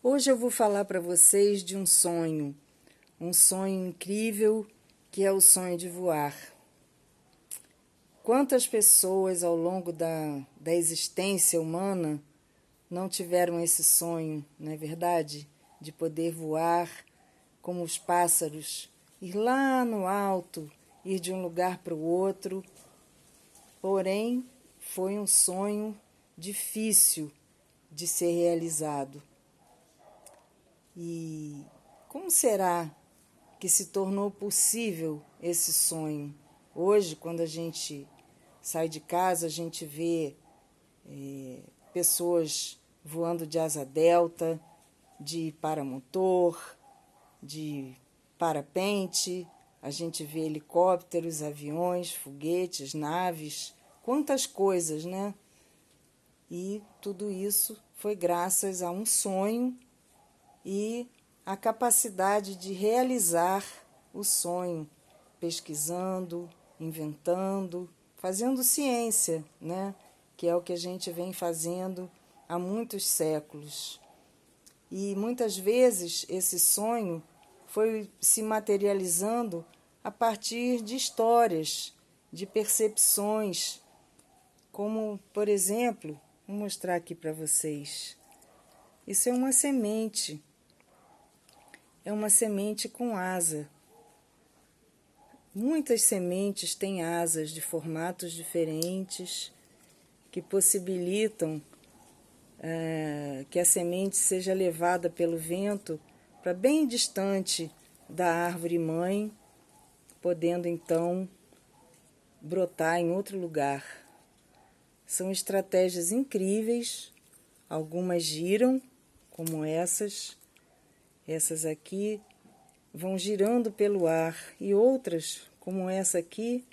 Hoje eu vou falar para vocês de um sonho incrível que é o sonho de voar. Quantas pessoas ao longo da existência humana não tiveram esse sonho, não é verdade? De poder voar como os pássaros, ir lá no alto, ir de um lugar para o outro. Porém, foi um sonho difícil de ser realizado. E como será que se tornou possível esse sonho? Hoje, quando a gente sai de casa, a gente vê pessoas voando de asa delta, de paramotor, de parapente, a gente vê helicópteros, aviões, foguetes, naves, quantas coisas, né? E tudo isso foi graças a um sonho e a capacidade de realizar o sonho, pesquisando, inventando, fazendo ciência, né? Que é o que a gente vem fazendo há muitos séculos. E muitas vezes esse sonho foi se materializando a partir de histórias, de percepções, como, por exemplo, vou mostrar aqui para vocês. Isso é uma semente. É uma semente com asa. Muitas sementes têm asas de formatos diferentes que possibilitam que a semente seja levada pelo vento para bem distante da árvore mãe, podendo então brotar em outro lugar. São estratégias incríveis, algumas giram, como essas. Essas aqui vão girando pelo ar e outras, como essa aqui,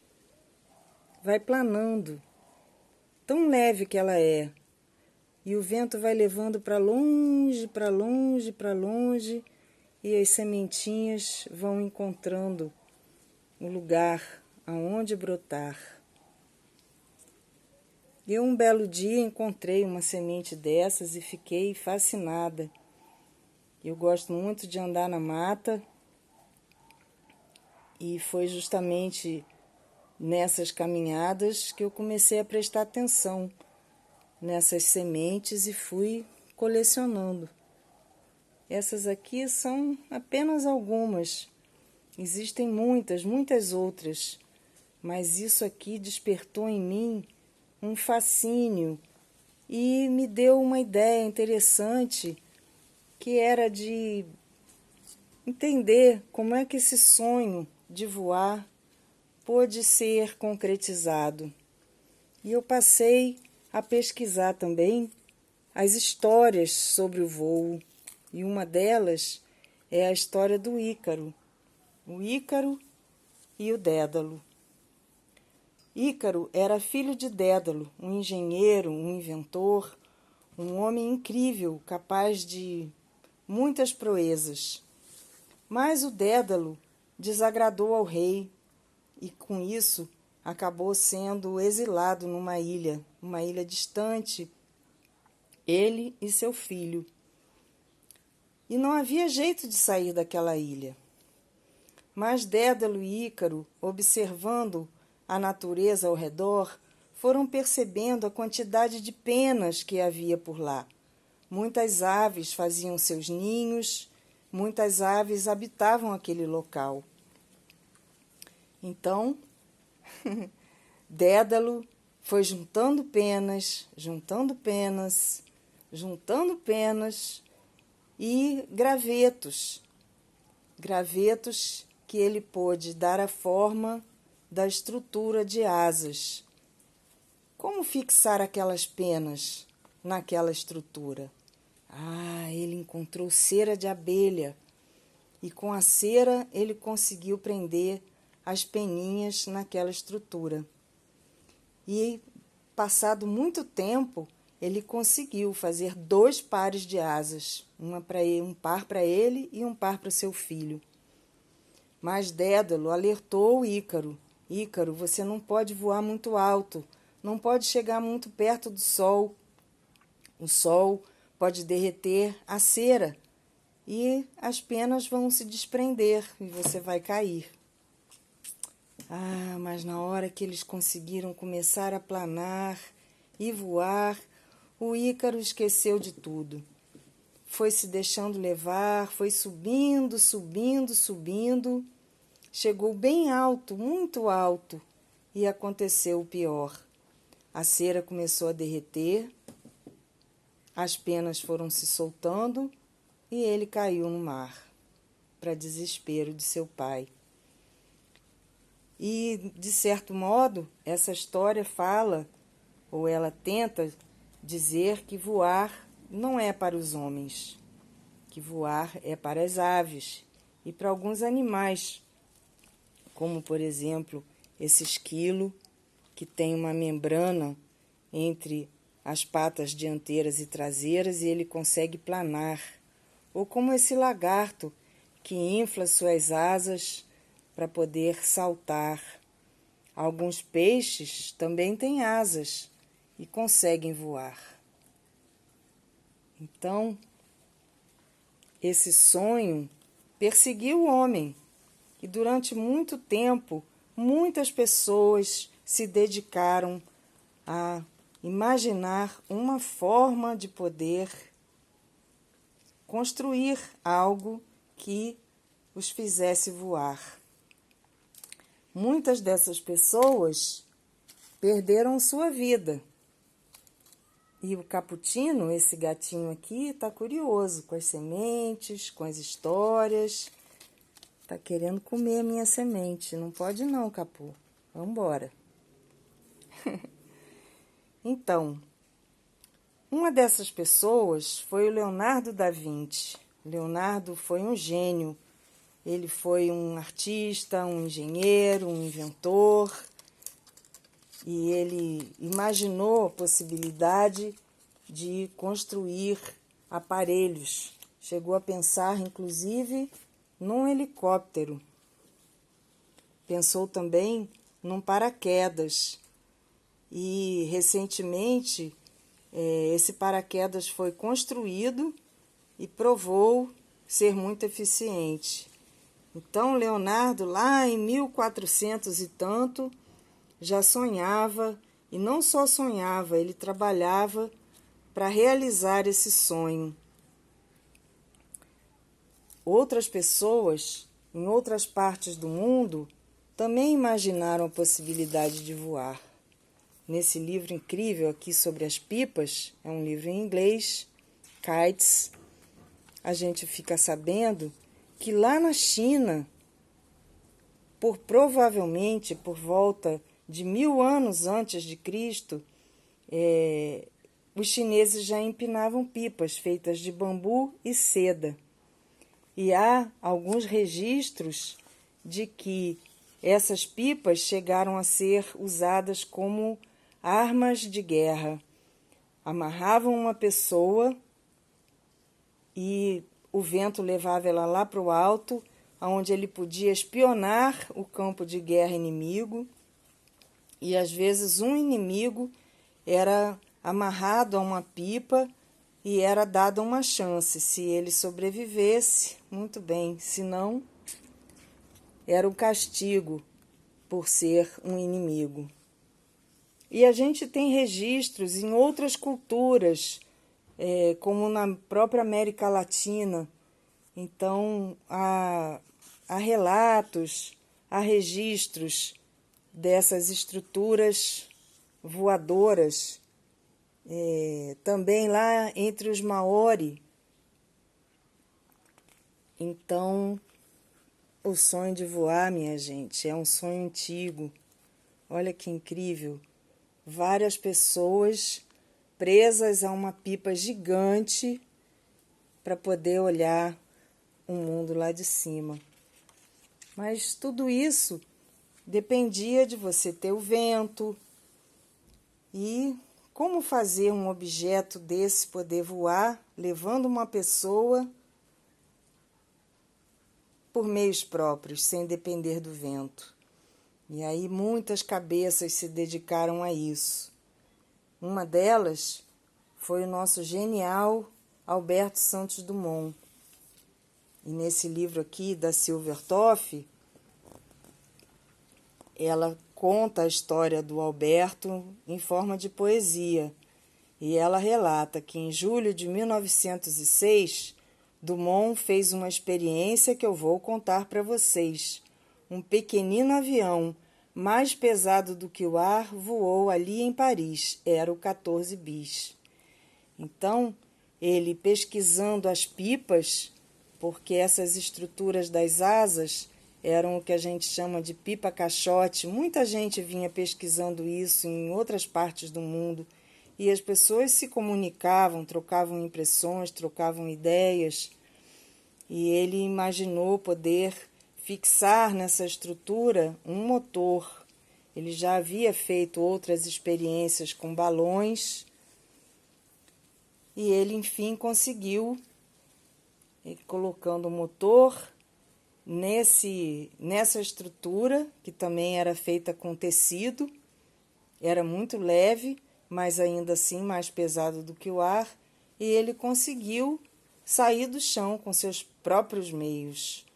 vai planando, tão leve que ela é. E o vento vai levando para longe, para longe, para longe, e as sementinhas vão encontrando o lugar aonde brotar. Eu um belo dia encontrei uma semente dessas e fiquei fascinada. Eu gosto muito de andar na mata e foi justamente nessas caminhadas que eu comecei a prestar atenção nessas sementes e fui colecionando. Essas aqui são apenas algumas. Existem muitas, muitas outras, mas isso aqui despertou em mim um fascínio e me deu uma ideia interessante que era de entender como é que esse sonho de voar pôde ser concretizado. E eu passei a pesquisar também as histórias sobre o voo, e uma delas é a história do Ícaro, o Ícaro e o Dédalo. Ícaro era filho de Dédalo, um engenheiro, um inventor, um homem incrível, capaz de muitas proezas. Mas o Dédalo desagradou ao rei e, com isso, acabou sendo exilado numa ilha distante, ele e seu filho. E não havia jeito de sair daquela ilha. Mas Dédalo e Ícaro, observando a natureza ao redor, foram percebendo a quantidade de penas que havia por lá. Muitas aves faziam seus ninhos, muitas aves habitavam aquele local. Então, Dédalo foi juntando penas, juntando penas, juntando penas e gravetos. Gravetos que ele pôde dar a forma da estrutura de asas. Como fixar aquelas penas naquela estrutura? Ele encontrou cera de abelha e com a cera ele conseguiu prender as peninhas naquela estrutura. E, passado muito tempo, ele conseguiu fazer 2 pares de asas, um par para ele e um par para seu filho. Mas Dédalo alertou o Ícaro. Ícaro, você não pode voar muito alto, não pode chegar muito perto do sol. O sol pode derreter a cera e as penas vão se desprender e você vai cair. Ah, mas na hora que eles conseguiram começar a planar e voar, o Ícaro esqueceu de tudo. Foi se deixando levar, foi subindo, subindo, subindo. Chegou bem alto, muito alto, e aconteceu o pior. A cera começou a derreter, as penas foram se soltando e ele caiu no mar, para desespero de seu pai. E, de certo modo, essa história fala, ou ela tenta dizer que voar não é para os homens, que voar é para as aves e para alguns animais, como, por exemplo, esse esquilo, que tem uma membrana entre as patas dianteiras e traseiras e ele consegue planar, ou como esse lagarto, que infla suas asas para poder saltar. Alguns peixes também têm asas e conseguem voar. Então, esse sonho perseguiu o homem e durante muito tempo muitas pessoas se dedicaram a imaginar uma forma de poder construir algo que os fizesse voar. Muitas dessas pessoas perderam sua vida. E o Caputino, esse gatinho aqui, está curioso com as sementes, com as histórias. Está querendo comer a minha semente. Não pode não, Capu. Vamos embora. Então, uma dessas pessoas foi o Leonardo da Vinci. Leonardo foi um gênio. Ele foi um artista, um engenheiro, um inventor, e ele imaginou a possibilidade de construir aparelhos. Chegou a pensar, inclusive, num helicóptero. Pensou também num paraquedas. E, recentemente, esse paraquedas foi construído e provou ser muito eficiente. Então, Leonardo, lá em 1400 e tanto, já sonhava, e não só sonhava, ele trabalhava para realizar esse sonho. Outras pessoas, em outras partes do mundo, também imaginaram a possibilidade de voar. Nesse livro incrível aqui sobre as pipas, é um livro em inglês, Kites, a gente fica sabendo que lá na China, provavelmente por volta de 1000 anos antes de Cristo, os chineses já empinavam pipas feitas de bambu e seda. E há alguns registros de que essas pipas chegaram a ser usadas como armas de guerra. Amarravam uma pessoa e o vento levava ela lá para o alto, onde ele podia espionar o campo de guerra inimigo, e às vezes um inimigo era amarrado a uma pipa e era dada uma chance. Se ele sobrevivesse, muito bem, se não, era o castigo por ser um inimigo. E a gente tem registros em outras culturas, como na própria América Latina. Então, há relatos, há registros dessas estruturas voadoras, também lá entre os Maori. Então, o sonho de voar, minha gente, é um sonho antigo. Olha que incrível. Várias pessoas presas a uma pipa gigante para poder olhar o mundo lá de cima. Mas tudo isso dependia de você ter o vento. E como fazer um objeto desse poder voar, levando uma pessoa por meios próprios, sem depender do vento? E aí muitas cabeças se dedicaram a isso. Uma delas foi o nosso genial Alberto Santos Dumont. E nesse livro aqui da Silvertoff, ela conta a história do Alberto em forma de poesia. E ela relata que em julho de 1906, Dumont fez uma experiência que eu vou contar para vocês. Um pequenino avião, mais pesado do que o ar, voou ali em Paris. Era o 14 bis. Então, ele pesquisando as pipas, porque essas estruturas das asas eram o que a gente chama de pipa-caixote. Muita gente vinha pesquisando isso em outras partes do mundo. E as pessoas se comunicavam, trocavam impressões, trocavam ideias. E ele imaginou poder fixar nessa estrutura um motor. Ele já havia feito outras experiências com balões. E ele, enfim, conseguiu, colocando o motor nessa estrutura, que também era feita com tecido. Era muito leve, mas ainda assim mais pesado do que o ar, e ele conseguiu sair do chão com seus próprios meios.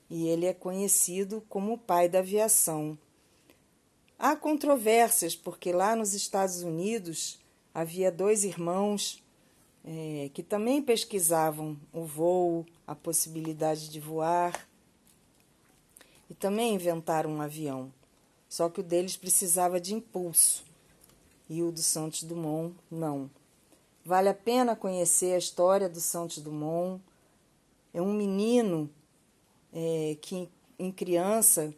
E ele é conhecido como o pai da aviação. Há controvérsias, porque lá nos Estados Unidos havia dois irmãos que também pesquisavam o voo, a possibilidade de voar, e também inventaram um avião. Só que o deles precisava de impulso. E o do Santos Dumont, não. Vale a pena conhecer a história do Santos Dumont. É um menino que, em criança,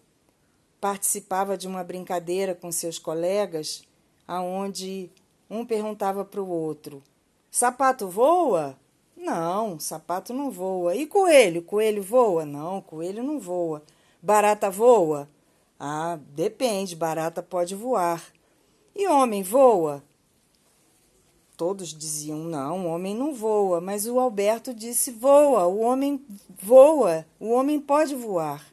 participava de uma brincadeira com seus colegas, aonde um perguntava para o outro: sapato voa? Não, sapato não voa. E coelho? Coelho voa? Não, coelho não voa. Barata voa? Ah, depende, barata pode voar. E homem voa? Todos diziam, não, o homem não voa. Mas o Alberto disse, voa, o homem voa, o homem pode voar.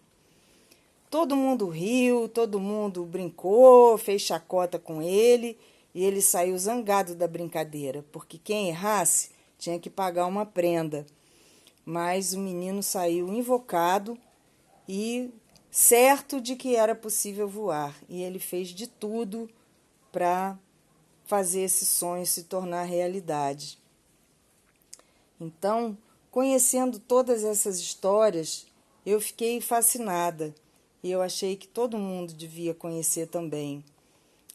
Todo mundo riu, todo mundo brincou, fez chacota com ele, e ele saiu zangado da brincadeira, porque quem errasse tinha que pagar uma prenda. Mas o menino saiu invocado e certo de que era possível voar. E ele fez de tudo para fazer esse sonho se tornar realidade. Então, conhecendo todas essas histórias, eu fiquei fascinada e eu achei que todo mundo devia conhecer também.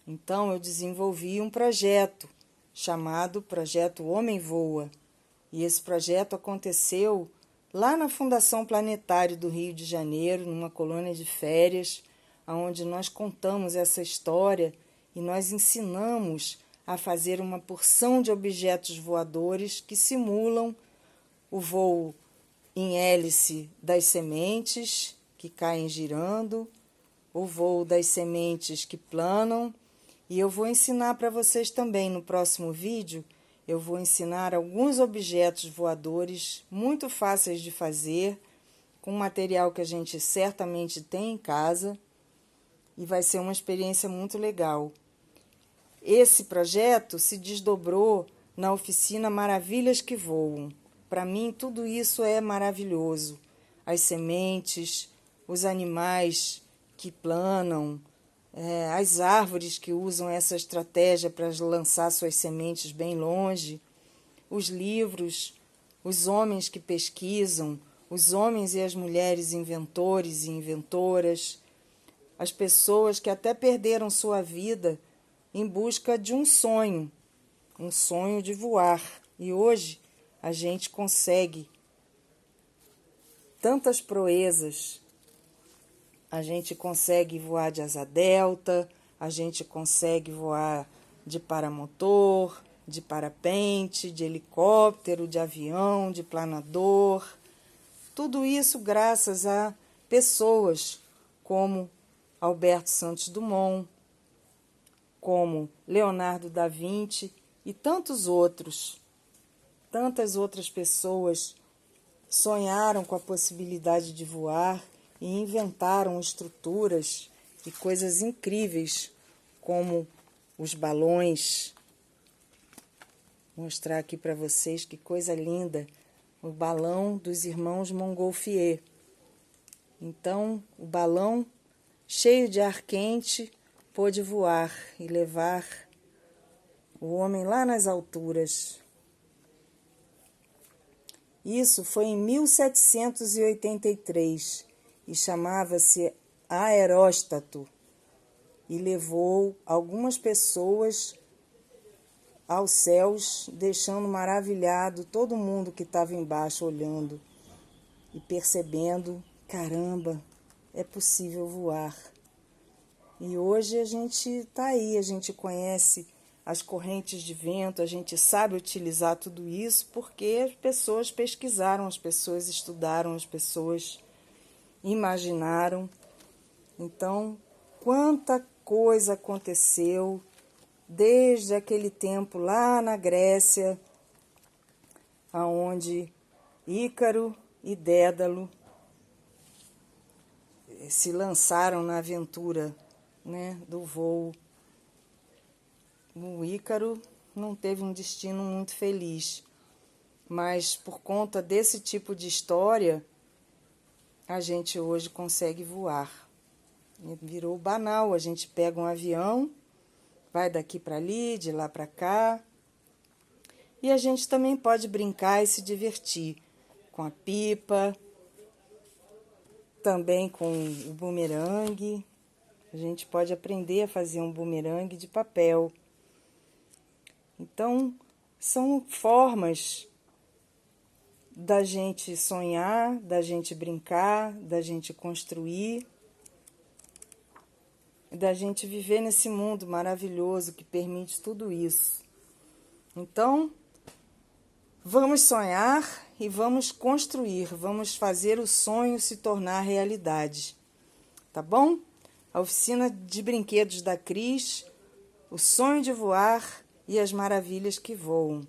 Então, eu desenvolvi um projeto chamado Projeto Homem Voa. E esse projeto aconteceu lá na Fundação Planetário do Rio de Janeiro, numa colônia de férias, onde nós contamos essa história e nós ensinamos a fazer uma porção de objetos voadores que simulam o voo em hélice das sementes que caem girando, o voo das sementes que planam. E eu vou ensinar para vocês também no próximo vídeo, eu vou ensinar alguns objetos voadores muito fáceis de fazer, com material que a gente certamente tem em casa, e vai ser uma experiência muito legal. Esse projeto se desdobrou na oficina Maravilhas que Voam. Para mim, tudo isso é maravilhoso. As sementes, os animais que planam, as árvores que usam essa estratégia para lançar suas sementes bem longe, os livros, os homens que pesquisam, os homens e as mulheres inventores e inventoras, as pessoas que até perderam sua vida em busca de um sonho de voar. E hoje a gente consegue tantas proezas. A gente consegue voar de asa delta, a gente consegue voar de paramotor, de parapente, de helicóptero, de avião, de planador. Tudo isso graças a pessoas como Alberto Santos Dumont, como Leonardo da Vinci e tantos outros. Tantas outras pessoas sonharam com a possibilidade de voar e inventaram estruturas e coisas incríveis, como os balões. mostrar aqui para vocês que coisa linda, o balão dos irmãos Montgolfier. Então, o balão, cheio de ar quente, pôde voar e levar o homem lá nas alturas. Isso foi em 1783 e chamava-se aeróstato e levou algumas pessoas aos céus, deixando maravilhado todo mundo que estava embaixo olhando e percebendo, caramba, é possível voar. E hoje a gente está aí, a gente conhece as correntes de vento, a gente sabe utilizar tudo isso porque as pessoas pesquisaram, as pessoas estudaram, as pessoas imaginaram. Então, quanta coisa aconteceu desde aquele tempo lá na Grécia, aonde Ícaro e Dédalo se lançaram na aventura, né, do voo. O Ícaro não teve um destino muito feliz, mas por conta desse tipo de história, a gente hoje consegue voar. Virou banal, a gente pega um avião, vai daqui para ali, de lá para cá, e a gente também pode brincar e se divertir com a pipa, também com o bumerangue. A gente pode aprender a fazer um bumerangue de papel. Então, são formas da gente sonhar, da gente brincar, da gente construir, da gente viver nesse mundo maravilhoso que permite tudo isso. Então, vamos sonhar e vamos construir, vamos fazer o sonho se tornar realidade. Tá bom? A oficina de brinquedos da Cris, o sonho de voar e as maravilhas que voam.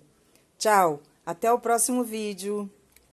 Tchau, até o próximo vídeo.